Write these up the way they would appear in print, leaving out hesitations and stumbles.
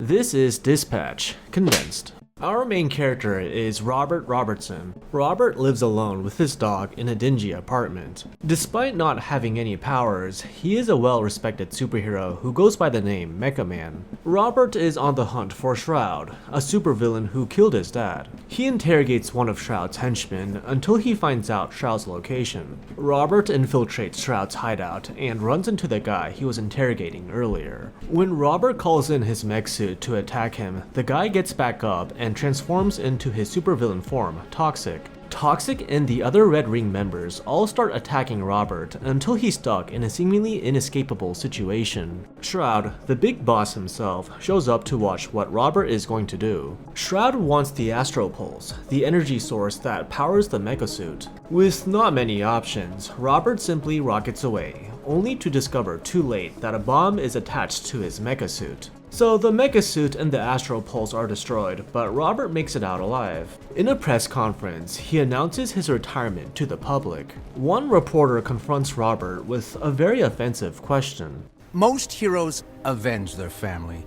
This is Dispatch, Condensed. Our main character is Robert Robertson. Robert lives alone with his dog in a dingy apartment. Despite not having any powers, he is a well-respected superhero who goes by the name Mecha Man. Robert is on the hunt for Shroud, a supervillain who killed his dad. He interrogates one of Shroud's henchmen until he finds out Shroud's location. Robert infiltrates Shroud's hideout and runs into the guy he was interrogating earlier. When Robert calls in his mech suit to attack him, the guy gets back up and transforms into his supervillain form, Toxic. Toxic and the other Red Ring members all start attacking Robert until he's stuck in a seemingly inescapable situation. Shroud, the big boss himself, shows up to watch what Robert is going to do. Shroud wants the Astro Pulse, the energy source that powers the mecha suit. With not many options, Robert simply rockets away, only to discover too late that a bomb is attached to his mecha suit. So the mecha suit and the Astro Pulse are destroyed, but Robert makes it out alive. In a press conference, he announces his retirement to the public. One reporter confronts Robert with a very offensive question. Most heroes avenge their family.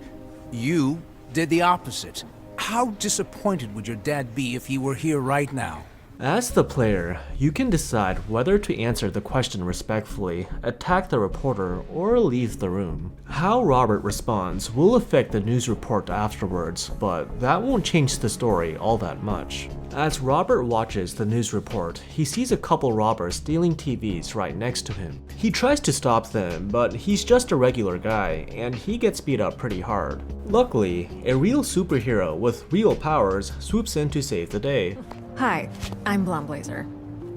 You did the opposite. How disappointed would your dad be if he were here right now? As the player, you can decide whether to answer the question respectfully, attack the reporter, or leave the room. How Robert responds will affect the news report afterwards, but that won't change the story all that much. As Robert watches the news report, he sees a couple robbers stealing TVs right next to him. He tries to stop them, but he's just a regular guy, and he gets beat up pretty hard. Luckily, a real superhero with real powers swoops in to save the day. Hi, I'm Blonde Blazer.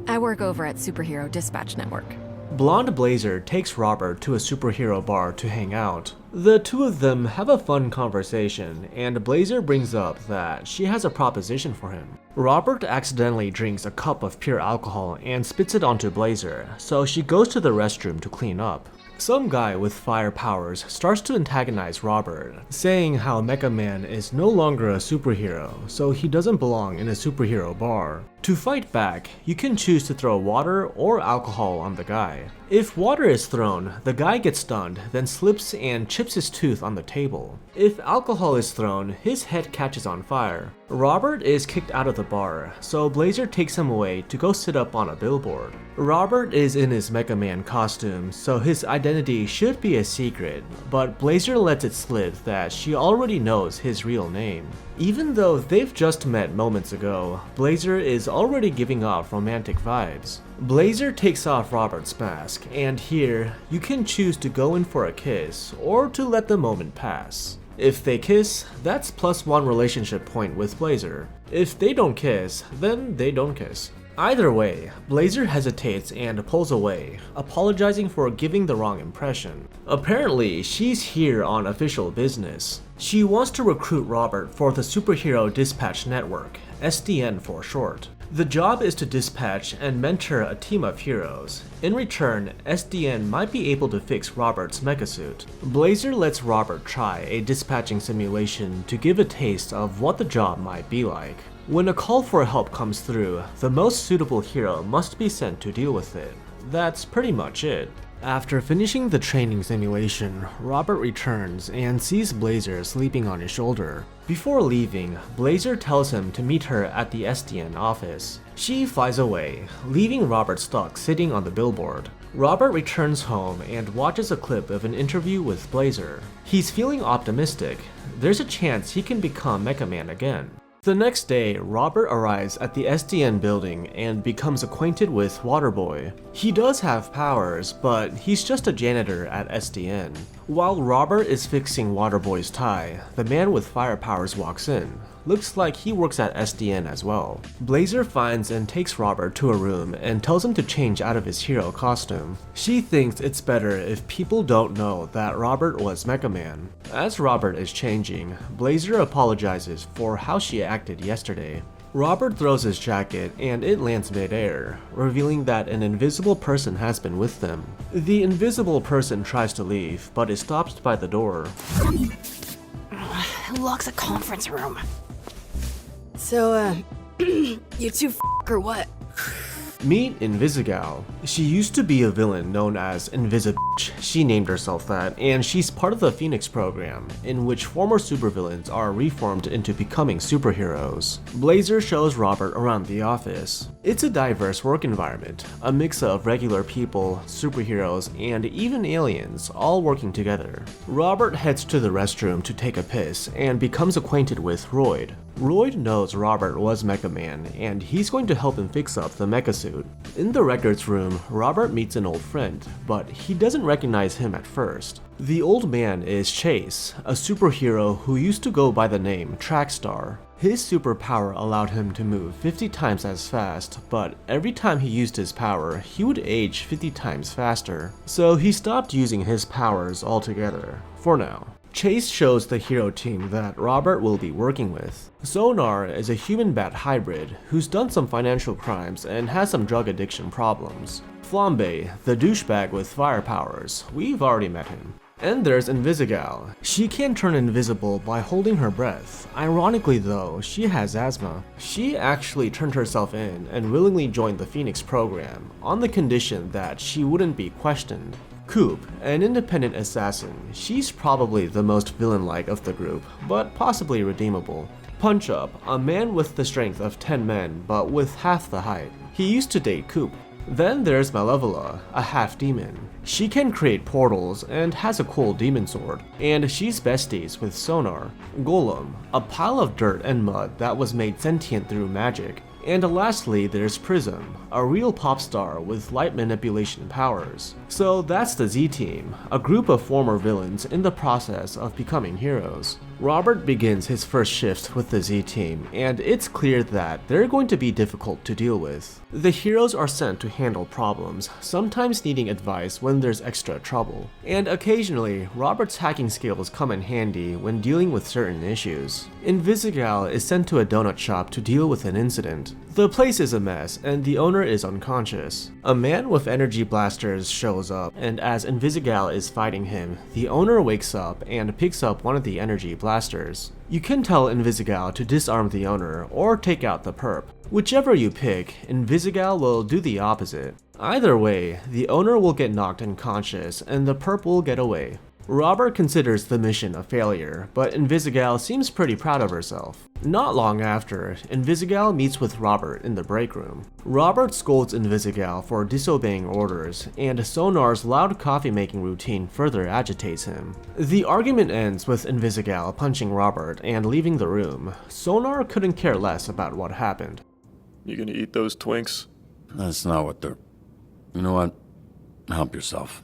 I work over at Superhero Dispatch Network. Blonde Blazer takes Robert to a superhero bar to hang out. The two of them have a fun conversation, and Blazer brings up that she has a proposition for him. Robert accidentally drinks a cup of pure alcohol and spits it onto Blazer, so she goes to the restroom to clean up. Some guy with fire powers starts to antagonize Robert, saying how Mecha Man is no longer a superhero, so he doesn't belong in a superhero bar. To fight back, you can choose to throw water or alcohol on the guy. If water is thrown, the guy gets stunned, then slips and chips his tooth on the table. If alcohol is thrown, his head catches on fire. Robert is kicked out of the bar, so Blazer takes him away to go sit up on a billboard. Robert is in his Mecha Man costume, so his identity should be a secret, but Blazer lets it slip that she already knows his real name. Even though they've just met moments ago, Blazer is already giving off romantic vibes. Blazer takes off Robert's mask, and here, you can choose to go in for a kiss, or to let the moment pass. If they kiss, that's +1 relationship point with Blazer. If they don't kiss, then they don't kiss. Either way, Blazer hesitates and pulls away, apologizing for giving the wrong impression. Apparently, she's here on official business. She wants to recruit Robert for the Superhero Dispatch Network, SDN for short. The job is to dispatch and mentor a team of heroes. In return, SDN might be able to fix Robert's mecha suit. Blazer lets Robert try a dispatching simulation to give a taste of what the job might be like. When a call for help comes through, the most suitable hero must be sent to deal with it. That's pretty much it. After finishing the training simulation, Robert returns and sees Blazer sleeping on his shoulder. Before leaving, Blazer tells him to meet her at the SDN office. She flies away, leaving Robert stuck sitting on the billboard. Robert returns home and watches a clip of an interview with Blazer. He's feeling optimistic. There's a chance he can become Mecha Man again. The next day, Robert arrives at the SDN building and becomes acquainted with Waterboy. He does have powers, but he's just a janitor at SDN. While Robert is fixing Waterboy's tie, the man with fire powers walks in. Looks like he works at SDN as well. Blazer finds and takes Robert to a room and tells him to change out of his hero costume. She thinks it's better if people don't know that Robert was Mecha Man. As Robert is changing, Blazer apologizes for how she acted yesterday. Robert throws his jacket and it lands mid-air, revealing that an invisible person has been with them. The invisible person tries to leave, but is stopped by the door. Who locks a conference room? So, you two or what? Meet Invisigal. She used to be a villain known as Invisible, She named herself that, and she's part of the Phoenix program, in which former supervillains are reformed into becoming superheroes. Blazer shows Robert around the office. It's a diverse work environment, a mix of regular people, superheroes, and even aliens, all working together. Robert heads to the restroom to take a piss and becomes acquainted with Royd. Royd knows Robert was Mecha Man, and he's going to help him fix up the mecha suit. In the records room, Robert meets an old friend, but he doesn't recognize him at first. The old man is Chase, a superhero who used to go by the name Trackstar. His superpower allowed him to move 50 times as fast, but every time he used his power, he would age 50 times faster. So he stopped using his powers altogether, for now. Chase shows the hero team that Robert will be working with. Sonar is a human-bat hybrid who's done some financial crimes and has some drug addiction problems. Flambe, the douchebag with fire powers, we've already met him. And there's Invisigal. She can turn invisible by holding her breath. Ironically though, she has asthma. She actually turned herself in and willingly joined the Phoenix program, on the condition that she wouldn't be questioned. Coop, an independent assassin, she's probably the most villain-like of the group, but possibly redeemable. Punch-Up, a man with the strength of 10 men, but with half the height. He used to date Coop. Then there's Malevola, a half-demon. She can create portals and has a cool demon sword, and she's besties with Sonar. Golem, a pile of dirt and mud that was made sentient through magic. And lastly, there's Prism, a real pop star with light manipulation powers. So that's the Z-Team, a group of former villains in the process of becoming heroes. Robert begins his first shift with the Z-Team, and it's clear that they're going to be difficult to deal with. The heroes are sent to handle problems, sometimes needing advice when there's extra trouble. And occasionally, Robert's hacking skills come in handy when dealing with certain issues. Invisigal is sent to a donut shop to deal with an incident. The place is a mess, and the owner is unconscious. A man with energy blasters shows up, and as Invisigal is fighting him, the owner wakes up and picks up one of the energy blasters. You can tell Invisigal to disarm the owner or take out the perp. Whichever you pick, Invisigal will do the opposite. Either way, the owner will get knocked unconscious and the perp will get away. Robert considers the mission a failure, but Invisigal seems pretty proud of herself. Not long after, Invisigal meets with Robert in the break room. Robert scolds Invisigal for disobeying orders, and Sonar's loud coffee-making routine further agitates him. The argument ends with Invisigal punching Robert and leaving the room. Sonar couldn't care less about what happened. You gonna eat those Twinks? That's not what they're... You know what? Help yourself.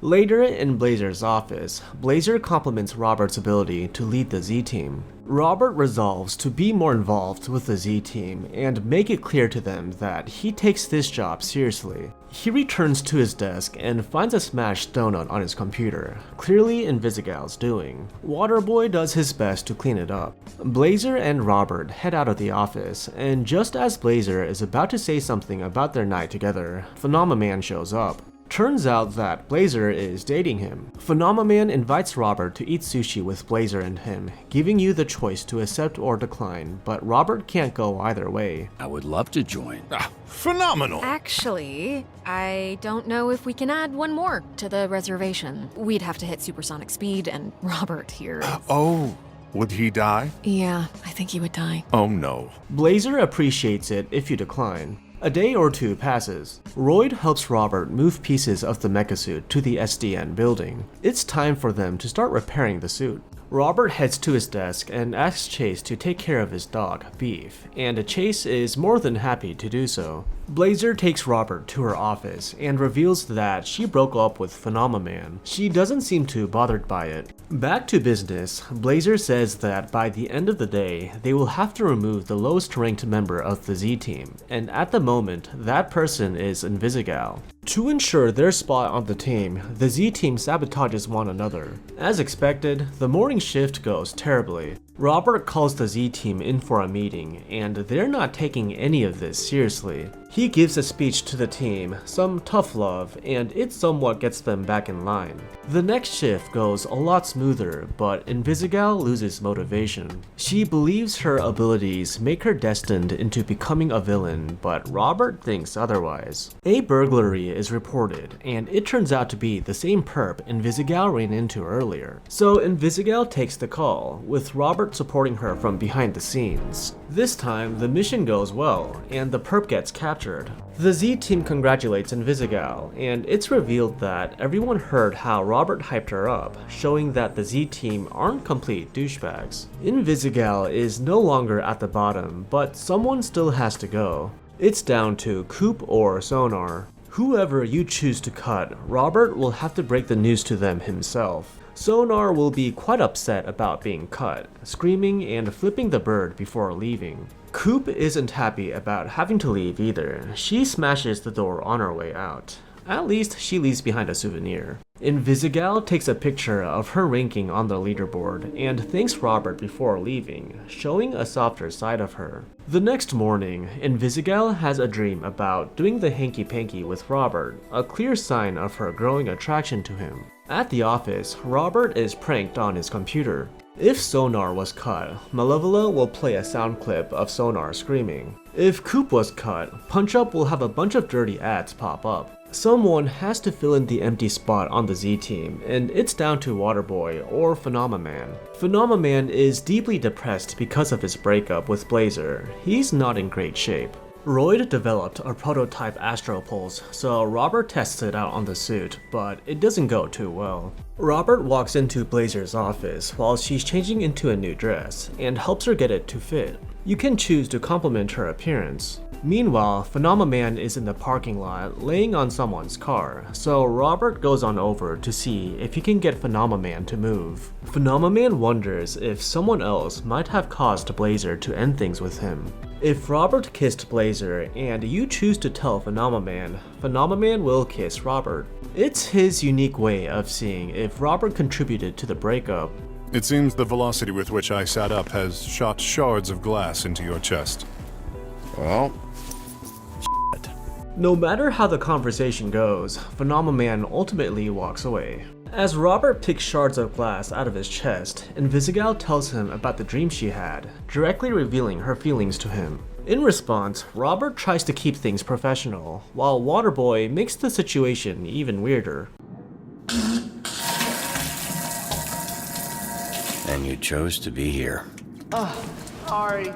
Later in Blazer's office, Blazer compliments Robert's ability to lead the Z-Team. Robert resolves to be more involved with the Z-Team and make it clear to them that he takes this job seriously. He returns to his desk and finds a smashed donut on his computer, clearly Invisigal's doing. Waterboy does his best to clean it up. Blazer and Robert head out of the office, and just as Blazer is about to say something about their night together, Phenomenon shows up. Turns out that Blazer is dating him. Phenomenon invites Robert to eat sushi with Blazer and him, giving you the choice to accept or decline, but Robert can't go either way. I would love to join. Phenomenal! Actually, I don't know if we can add one more to the reservation. We'd have to hit supersonic speed, and Robert here is... Oh, would he die? Yeah, I think he would die. Oh no. Blazer appreciates it if you decline. A day or two passes. Royd helps Robert move pieces of the mecha suit to the SDN building. It's time for them to start repairing the suit. Robert heads to his desk and asks Chase to take care of his dog, Beef, and Chase is more than happy to do so. Blazer takes Robert to her office and reveals that she broke up with Phenomenon. She doesn't seem too bothered by it. Back to business, Blazer says that by the end of the day, they will have to remove the lowest ranked member of the Z-Team, and at the moment, that person is Invisigal. To ensure their spot on the team, the Z-Team sabotages one another. As expected, the morning shift goes terribly. Robert calls the Z-Team in for a meeting, and they're not taking any of this seriously. He gives a speech to the team, some tough love, and it somewhat gets them back in line. The next shift goes a lot smoother, but Invisigal loses motivation. She believes her abilities make her destined into becoming a villain, but Robert thinks otherwise. A burglary is reported, and it turns out to be the same perp Invisigal ran into earlier. So Invisigal takes the call, with Robert supporting her from behind the scenes. This time, the mission goes well, and the perp gets captured. The Z team congratulates Invisigal, and it's revealed that everyone heard how Robert hyped her up, showing that the Z team aren't complete douchebags. Invisigal is no longer at the bottom, but someone still has to go. It's down to Coop or Sonar. Whoever you choose to cut, Robert will have to break the news to them himself. Sonar will be quite upset about being cut, screaming and flipping the bird before leaving. Coop isn't happy about having to leave either. She smashes the door on her way out. At least she leaves behind a souvenir. Invisigal takes a picture of her ranking on the leaderboard and thanks Robert before leaving, showing a softer side of her. The next morning, Invisigal has a dream about doing the hanky-panky with Robert, a clear sign of her growing attraction to him. At the office, Robert is pranked on his computer. If Sonar was cut, Malevola will play a sound clip of Sonar screaming. If Coop was cut, Punch Up will have a bunch of dirty ads pop up. Someone has to fill in the empty spot on the Z team, and it's down to Waterboy or Phenomaman. Phenomaman is deeply depressed because of his breakup with Blazer. He's not in great shape. Royd developed a prototype Astro Pulse, so Robert tests it out on the suit, but it doesn't go too well. Robert walks into Blazer's office while she's changing into a new dress, and helps her get it to fit. You can choose to compliment her appearance. Meanwhile, Phenomaman is in the parking lot laying on someone's car, so Robert goes on over to see if he can get Phenomaman to move. Phenomaman wonders if someone else might have caused Blazer to end things with him. If Robert kissed Blazer and you choose to tell Phenomaman, Phenomaman will kiss Robert. It's his unique way of seeing if Robert contributed to the breakup. It seems the velocity with which I sat up has shot shards of glass into your chest. Well, No matter how the conversation goes, Phenomaman ultimately walks away. As Robert picks shards of glass out of his chest, Invisigal tells him about the dream she had, directly revealing her feelings to him. In response, Robert tries to keep things professional, while Waterboy makes the situation even weirder. and you chose to be here. Sorry,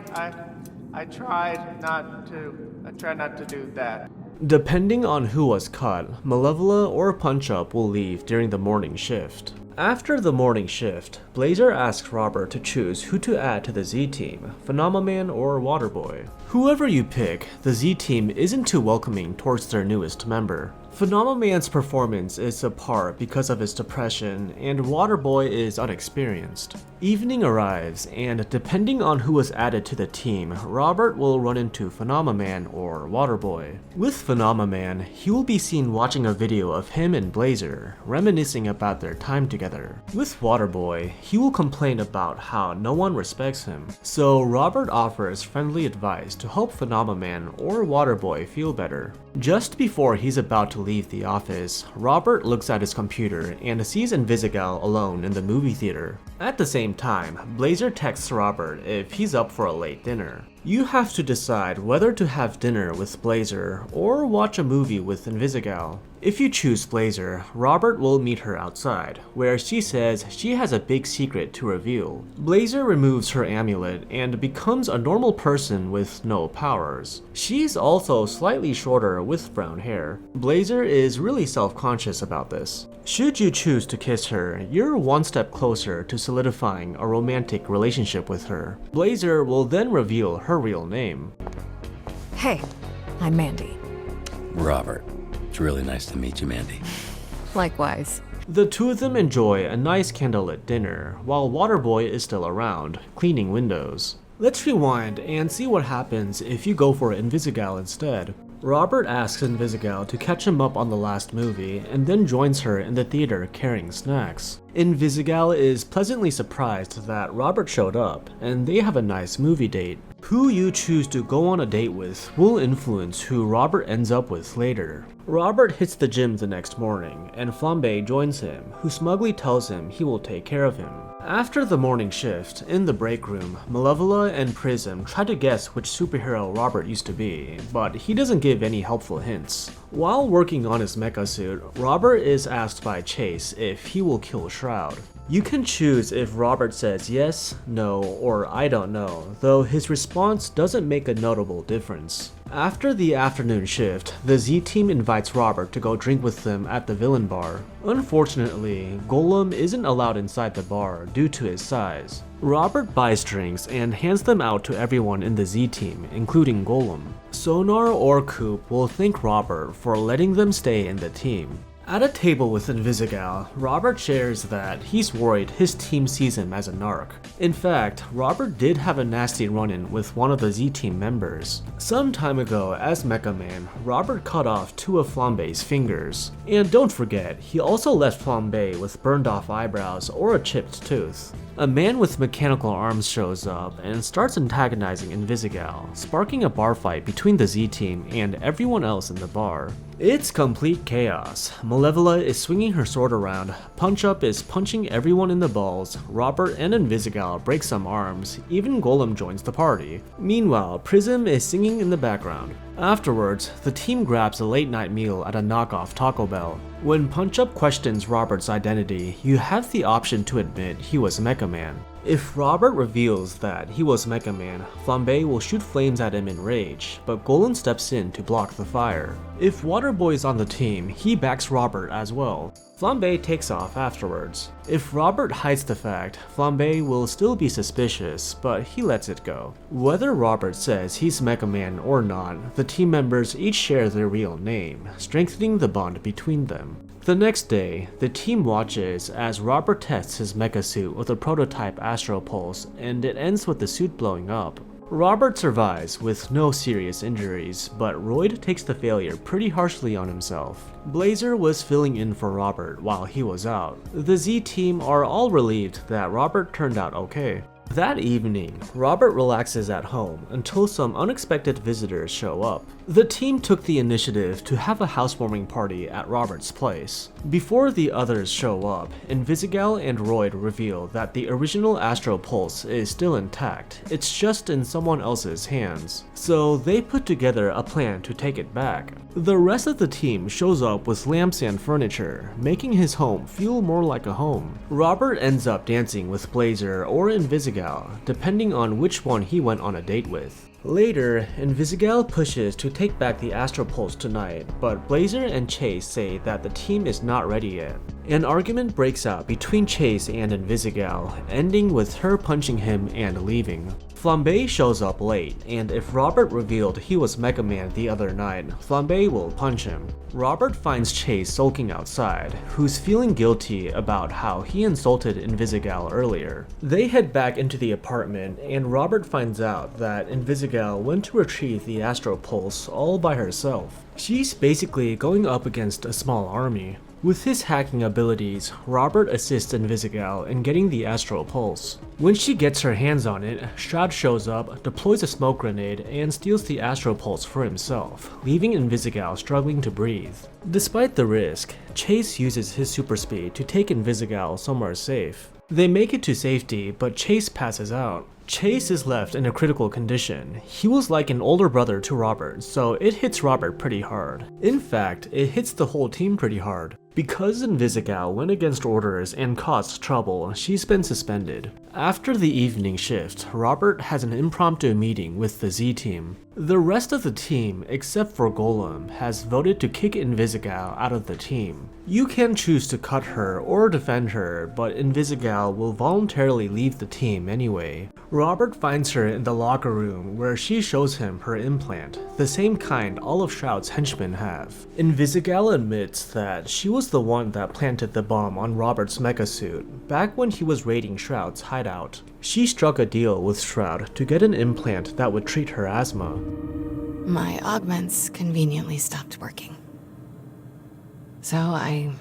I tried not to do that. Depending on who was cut, Malevola or Punch Up will leave during the morning shift. After the morning shift, Blazer asks Robert to choose who to add to the Z team, Phenomaman or Waterboy. Whoever you pick, the Z team isn't too welcoming towards their newest member. Phenomaman's performance is subpar because of his depression, and Waterboy is unexperienced. Evening arrives, and depending on who was added to the team, Robert will run into Phenomaman or Waterboy. With Phenomaman, he will be seen watching a video of him and Blazer, reminiscing about their time together. With Waterboy, he will complain about how no one respects him, so Robert offers friendly advice to help Phenomaman or Waterboy feel better. Just before he's about to leave the office, Robert looks at his computer and sees Invisigal alone in the movie theater. At the same time, Blazer texts Robert if he's up for a late dinner. You have to decide whether to have dinner with Blazer or watch a movie with Invisigal. If you choose Blazer, Robert will meet her outside, where she says she has a big secret to reveal. Blazer removes her amulet and becomes a normal person with no powers. She's also slightly shorter with brown hair. Blazer is really self-conscious about this. Should you choose to kiss her, you're one step closer to solidifying a romantic relationship with her. Blazer will then reveal her real name. Hey, I'm Mandy. Robert. It's really nice to meet you, Mandy. Likewise. The two of them enjoy a nice candlelit dinner, while Waterboy is still around, cleaning windows. Let's rewind and see what happens if you go for Invisigal instead. Robert asks Invisigal to catch him up on the last movie and then joins her in the theater carrying snacks. Invisigal is pleasantly surprised that Robert showed up, and they have a nice movie date. Who you choose to go on a date with will influence who Robert ends up with later. Robert hits the gym the next morning, and Flambe joins him, who smugly tells him he will take care of him. After the morning shift, in the break room, Malevola and Prism try to guess which superhero Robert used to be, but he doesn't give any helpful hints. While working on his mecha suit, Robert is asked by Chase if he will kill Shroud. You can choose if Robert says yes, no, or I don't know, though his response doesn't make a notable difference. After the afternoon shift, the Z-Team invites Robert to go drink with them at the villain bar. Unfortunately, Golem isn't allowed inside the bar due to his size. Robert buys drinks and hands them out to everyone in the Z-Team, including Golem. Sonar or Coop will thank Robert for letting them stay in the team. At a table with Invisigal, Robert shares that he's worried his team sees him as a narc. In fact, Robert did have a nasty run-in with one of the Z-Team members. Some time ago, as Mecha Man, Robert cut off 2 of Flambe's fingers. And don't forget, he also left Flambe with burned off eyebrows or a chipped tooth. A man with mechanical arms shows up and starts antagonizing Invisigal, sparking a bar fight between the Z-Team and everyone else in the bar. It's complete chaos. Malevola is swinging her sword around, Punch-Up is punching everyone in the balls, Robert and Invisigal break some arms, even Golem joins the party. Meanwhile, Prism is singing in the background. Afterwards, the team grabs a late-night meal at a knockoff Taco Bell. When Punch-Up questions Robert's identity, you have the option to admit he was Mecha Man. If Robert reveals that he was Mecha Man, Flambe will shoot flames at him in rage, but Golem steps in to block the fire. If Waterboy is on the team, he backs Robert as well. Flambe takes off afterwards. If Robert hides the fact, Flambe will still be suspicious, but he lets it go. Whether Robert says he's Mecha Man or not, the team members each share their real name, strengthening the bond between them. The next day, the team watches as Robert tests his mecha suit with a prototype Astro Pulse, and it ends with the suit blowing up. Robert survives with no serious injuries, but Royd takes the failure pretty harshly on himself. Blazer was filling in for Robert while he was out. The Z-Team are all relieved that Robert turned out okay. That evening, Robert relaxes at home until some unexpected visitors show up. The team took the initiative to have a housewarming party at Robert's place. Before the others show up, Invisigal and Royd reveal that the original Astro Pulse is still intact, it's just in someone else's hands. So they put together a plan to take it back. The rest of the team shows up with lamps and furniture, making his home feel more like a home. Robert ends up dancing with Blazer or Invisigal, depending on which one he went on a date with. Later, Invisigal pushes to take back the Astro Pulse tonight, but Blazer and Chase say that the team is not ready yet. An argument breaks out between Chase and Invisigal, ending with her punching him and leaving. Flambe shows up late, and if Robert revealed he was Mecha Man the other night, Flambe will punch him. Robert finds Chase sulking outside, who's feeling guilty about how he insulted Invisigal earlier. They head back into the apartment, and Robert finds out that Invisigal went to retrieve the Astro Pulse all by herself. She's basically going up against a small army. With his hacking abilities, Robert assists Invisigal in getting the Astro Pulse. When she gets her hands on it, Shroud shows up, deploys a smoke grenade, and steals the Astro Pulse for himself, leaving Invisigal struggling to breathe. Despite the risk, Chase uses his super speed to take Invisigal somewhere safe. They make it to safety, but Chase passes out. Chase is left in a critical condition. He was like an older brother to Robert, so it hits Robert pretty hard. In fact, it hits the whole team pretty hard. Because Invisigal went against orders and caused trouble, she's been suspended. After the evening shift, Robert has an impromptu meeting with the Z-Team. The rest of the team, except for Golem, has voted to kick Invisigal out of the team. You can choose to cut her or defend her, but Invisigal will voluntarily leave the team anyway. Robert finds her in the locker room where she shows him her implant, the same kind all of Shroud's henchmen have. Invisigal admits that she was the one that planted the bomb on Robert's mecha suit, back when he was raiding Shroud's hideout. She struck a deal with Shroud to get an implant that would treat her asthma. My augments conveniently stopped working. So I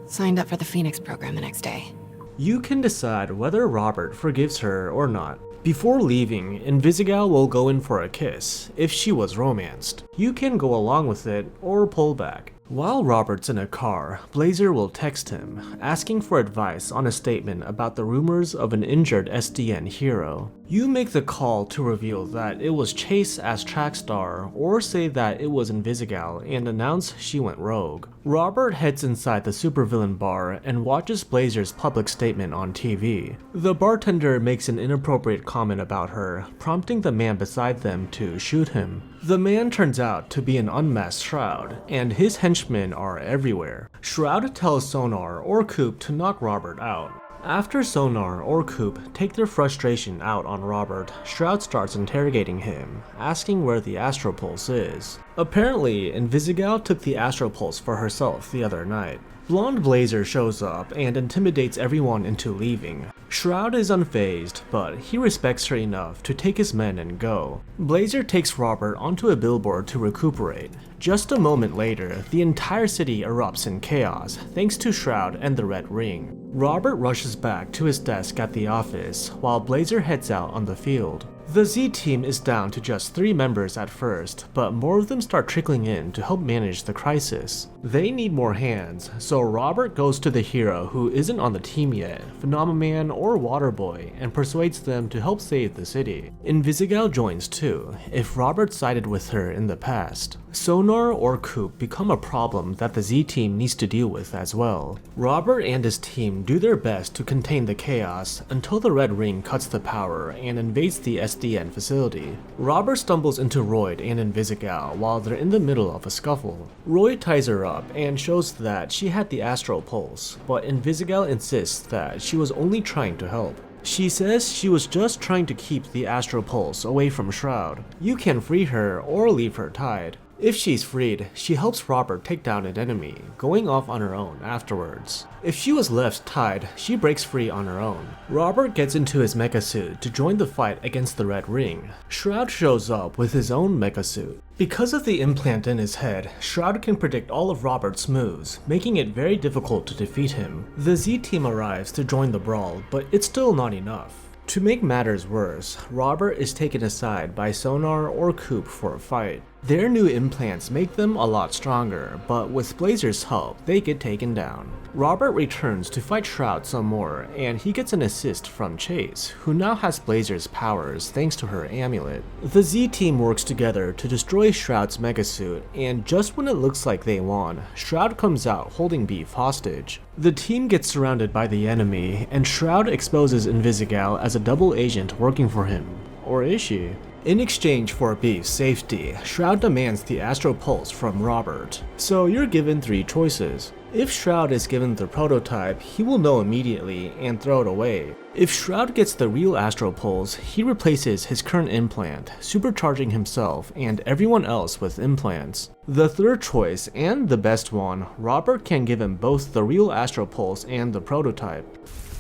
signed up for the Phoenix program the next day. You can decide whether Robert forgives her or not. Before leaving, Invisigal will go in for a kiss if she was romanced. You can go along with it or pull back. While Robert's in a car, Blazer will text him, asking for advice on a statement about the rumors of an injured SDN hero. You make the call to reveal that it was Chase as Trackstar, or say that it was Invisigal and announce she went rogue. Robert heads inside the supervillain bar and watches Blazer's public statement on TV. The bartender makes an inappropriate comment about her, prompting the man beside them to shoot him. The man turns out to be an unmasked Shroud, and his henchmen are everywhere. Shroud tells Sonar or Coop to knock Robert out. After Sonar or Coop take their frustration out on Robert, Shroud starts interrogating him, asking where the Astropulse is. Apparently, Invisigal took the Astropulse for herself the other night. Blonde Blazer shows up and intimidates everyone into leaving. Shroud is unfazed, but he respects her enough to take his men and go. Blazer takes Robert onto a billboard to recuperate. Just a moment later, the entire city erupts in chaos thanks to Shroud and the Red Ring. Robert rushes back to his desk at the office while Blazer heads out on the field. The Z team is down to just 3 members at first, but more of them start trickling in to help manage the crisis. They need more hands, so Robert goes to the hero who isn't on the team yet, Phenomenon or Waterboy, and persuades them to help save the city. Invisigal joins too, if Robert sided with her in the past. Sonar or Coop become a problem that the Z team needs to deal with as well. Robert and his team do their best to contain the chaos until the Red Ring cuts the power and invades the SDN facility. Robert stumbles into Royd and Invisigal while they're in the middle of a scuffle. Royd ties her up and shows that she had the Astral Pulse, but Invisigal insists that she was only trying to help. She says she was just trying to keep the Astral Pulse away from Shroud. You can free her or leave her tied. If she's freed, she helps Robert take down an enemy, going off on her own afterwards. If she was left tied, she breaks free on her own. Robert gets into his mecha suit to join the fight against the Red Ring. Shroud shows up with his own mecha suit. Because of the implant in his head, Shroud can predict all of Robert's moves, making it very difficult to defeat him. The Z team arrives to join the brawl, but it's still not enough. To make matters worse, Robert is taken aside by Sonar or Coop for a fight. Their new implants make them a lot stronger, but with Blazer's help, they get taken down. Robert returns to fight Shroud some more, and he gets an assist from Chase, who now has Blazer's powers thanks to her amulet. The Z team works together to destroy Shroud's megasuit, and just when it looks like they won, Shroud comes out holding Beef hostage. The team gets surrounded by the enemy, and Shroud exposes Invisigal as a double agent working for him. Or is she? In exchange for Beef's safety, Shroud demands the Astral Pulse from Robert. So you're given 3 choices. If Shroud is given the prototype, he will know immediately and throw it away. If Shroud gets the real Astral Pulse, he replaces his current implant, supercharging himself and everyone else with implants. The third choice, and the best one, Robert can give him both the real Astral Pulse and the prototype.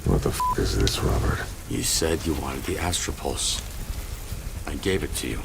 What the f is this, Robert? You said you wanted the Astropulse. I gave it to you.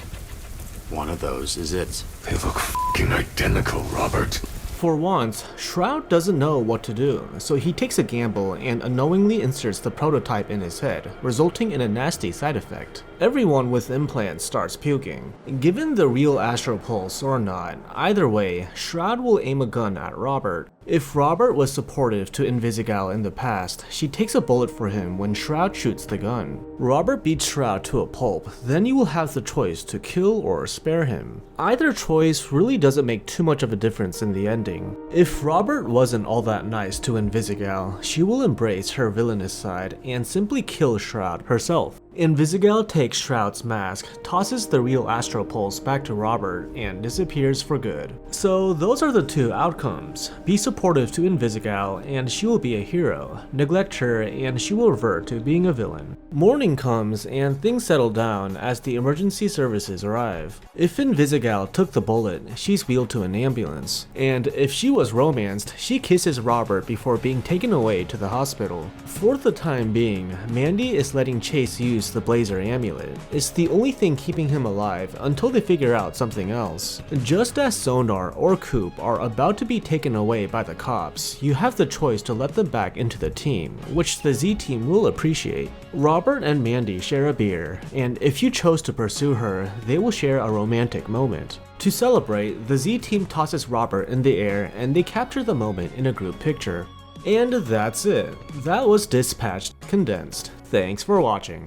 One of those is it. They look f***ing identical, Robert. For once, Shroud doesn't know what to do, so he takes a gamble and unknowingly inserts the prototype in his head, resulting in a nasty side effect. Everyone with implants starts puking. Given the real Astral Pulse or not, either way, Shroud will aim a gun at Robert. If Robert was supportive to Invisigal in the past, she takes a bullet for him when Shroud shoots the gun. Robert beats Shroud to a pulp, then you will have the choice to kill or spare him. Either choice really doesn't make too much of a difference in the ending. If Robert wasn't all that nice to Invisigal, she will embrace her villainous side and simply kill Shroud herself. Invisigal takes Shroud's mask, tosses the real Astral Pulse back to Robert, and disappears for good. So those are the 2 outcomes. Be supportive to Invisigal and she will be a hero. Neglect her and she will revert to being a villain. Morning comes and things settle down as the emergency services arrive. If Invisigal took the bullet, she's wheeled to an ambulance. And if she was romanced, she kisses Robert before being taken away to the hospital. For the time being, Mandy is letting Chase use use the Blazer amulet. It's the only thing keeping him alive until they figure out something else. Just as Sonar or Coop are about to be taken away by the cops, you have the choice to let them back into the team, which the Z team will appreciate. Robert and Mandy share a beer, and if you chose to pursue her, they will share a romantic moment. To celebrate, the Z team tosses Robert in the air and they capture the moment in a group picture. And that's it. That was Dispatched Condensed. Thanks for watching.